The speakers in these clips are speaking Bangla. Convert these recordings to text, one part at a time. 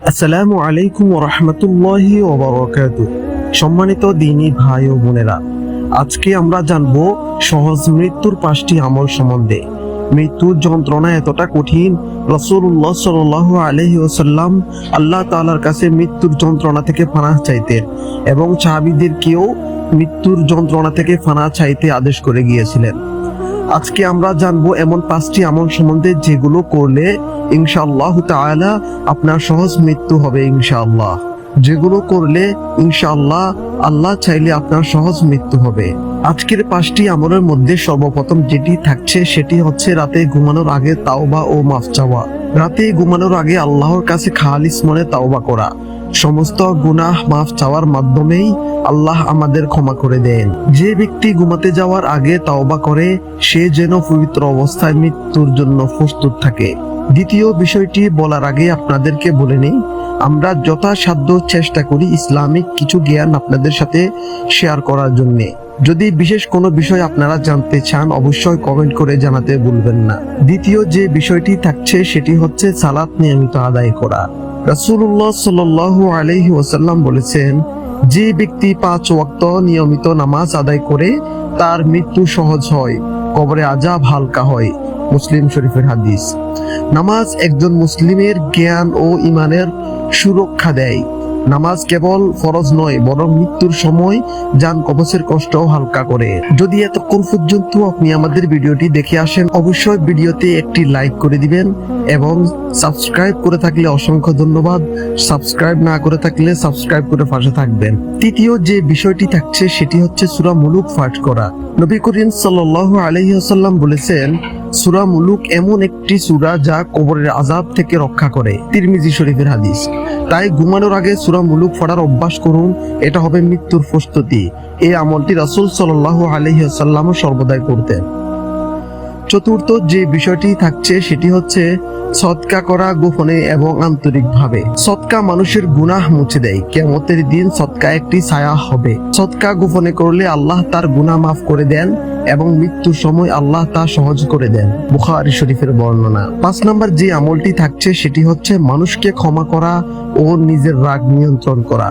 আসসালামু আলাইকুম ওয়া রাহমাতুল্লাহি ওয়া বারাকাতুহু। সম্মানিত দ্বীনী ভাই ও বোনেরা, আজকে আমরা জানব সহজ মৃত্যুর 5টি আমল সম্বন্ধে। মৃত্যুর যন্ত্রণা এতটা কঠিন, রাসূলুল্লাহ সাল্লাল্লাহু আলাইহি ওয়াসাল্লাম আল্লাহ তাআলার কাছে মৃত্যুর যন্ত্রণা থেকে পানাহ চাইতেন এবং সাহাবীদেরকেও মৃত্যুর যন্ত্রণা থেকে পানাহ চাইতে আদেশ করে গিয়েছিলেন। আজকে আমরা জানবো এমন 5টি আমল সম্বন্ধে যেগুলো করলে ইনশাআল্লাহ তাআলা আপনার সহজ মৃত্যু হবে ইনশাআল্লাহ। যেগুলো করলে ইনশাআল্লাহ আল্লাহ চাইলে আপনার সহজ মৃত্যু হবে। আজকের 5টি আমলের মধ্যে সর্বপ্রথম যেটি থাকছে সেটি হচ্ছে রাতে ঘুমানোর আগে তাওবা ও মাফ চাওয়া। রাতে ঘুমানোর আগে আল্লাহর কাছে খালিস মনে তাওবা করা। সমস্ত গুনাহ মাফ চাওয়ার মাধ্যমেই আল্লাহ আমাদের ক্ষমা করে দেন। যে ব্যক্তি ঘুমাতে যাওয়ার আগে তাওবা করে সে যেন পবিত্র অবস্থায় মৃত্যুর জন্য প্রস্তুত থাকে। দ্বিতীয় বিষয়টি বলার আগে আপনাদেরকে বলে নেই, আমরা যথাসাধ্য চেষ্টা করি ইসলামিক কিছু জ্ঞান আপনাদের সাথে শেয়ার করার জন্য। যদি বিশেষ কোনো বিষয় আপনারা জানতে চান অবশ্যই কমেন্ট করে জানাতে ভুলবেন না। দ্বিতীয় যে বিষয়টি থাকছে সেটি হচ্ছে সালাত নিয়মিত আদায় করা। রাসূলুল্লাহ সাল্লাল্লাহু আলাইহি ওয়াসাল্লাম বলেছেন, যে ব্যক্তি 5 ওয়াক্ত নিয়মিত নামাজ আদায় করে তার মৃত্যু সহজ হয়, কবরে আযাব হালকা হয়। মুসলিম শরীফের হাদিস। নামাজ একজন মুসলিমের জ্ঞান ও ঈমানের সুরক্ষা দেয়। নামাজ কেবল ফরজ নয় বরং মৃত্যুর সময় জান কবচের কষ্টও হালকা করে। যদি এতক্ষণ পর্যন্ত আপনি আমাদের ভিডিওটি দেখে আসেন অবশ্যই ভিডিওতে একটি লাইক করে দিবেন এবং সাবস্ক্রাইব করে থাকলে অসংখ্য ধন্যবাদ। সাবস্ক্রাইব না করে থাকলে সাবস্ক্রাইব করে পাশে থাকবেন। তৃতীয় যে বিষয়টি থাকছে সেটি হচ্ছে সূরা মুলুক পাঠ করা। নবী করিম সাল্লাল্লাহু আলাইহি ওয়াসাল্লাম বলেছেন, সূরা মুলুক এমন একটি সূরা যা কবরের আযাব থেকে রক্ষা করে। তিরমিজি শরীফের হাদিস। তাই ঘুমানোর আগে সূরা মুলুক পড়ার অভ্যাস করুন, এটা হবে মৃত্যুর প্রস্তুতি। এই আমলটি রাসূল সাল্লাল্লাহু আলাইহি ওয়াসাল্লাম সর্বদাই করতেন। চতুর্থ যে বিষয়টি থাকছে সেটি হচ্ছে সদকা করা গোপনে এবং আন্তরিকভাবে। সদকা মানুষের গুনাহ মুছে দেয়। কিয়ামতের দিন সদকা একটি ছায়া হবে। সদকা গোপনে করলে আল্লাহ তার গুনাহ মাফ করে দেন এবং মৃত্যুর সময় আল্লাহ তা সহজ করে দেন। বুখারী শরীফের বর্ণনা। 5 নম্বর যে আমলটি থাকছে সেটি হচ্ছে মানুষকে ক্ষমা করা ও নিজের রাগ নিয়ন্ত্রণ করা।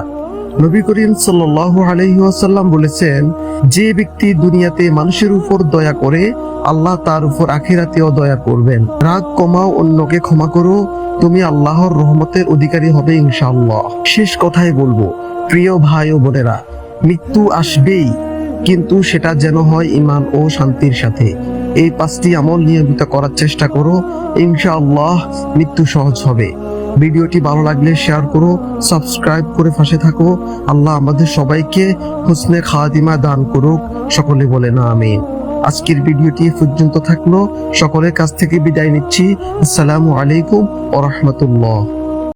নবী করিম সাল্লাল্লাহু আলাইহি ওয়াসাল্লাম বলেছেন, যে ব্যক্তি দুনিয়াতে মানুষের উপর দয়া করে আল্লাহ তার উপর আখিরাতেও দয়া করবেন। রাগ কমাও, অন্যকে ক্ষমা করো, তুমি আল্লাহর রহমতের অধিকারী হবে ইনশাআল্লাহ। শেষ কথাই বলবো, প্রিয় ভাই ও বোনেরা, মৃত্যু আসবেই, কিন্তু সেটা যেন হয় ঈমান ও শান্তির সাথে। এই 5টি আমল নিয়মিত করার চেষ্টা করো, ইনশাআল্লাহ মৃত্যু সহজ হবে। ভিডিওটি ভালো লাগলে শেয়ার করো, সাবস্ক্রাইব করে পাশে থাকো। আল্লাহ আমাদের সবাইকে হুসনে খাতিমা দান করুক। সকলে বলেন আমিন। আজকের ভিডিওটি পর্যন্ত থাকলো। সকলের কাছ থেকে বিদায় নিচ্ছি। আসসালামু আলাইকুম ওয়া রাহমাতুল্লাহ।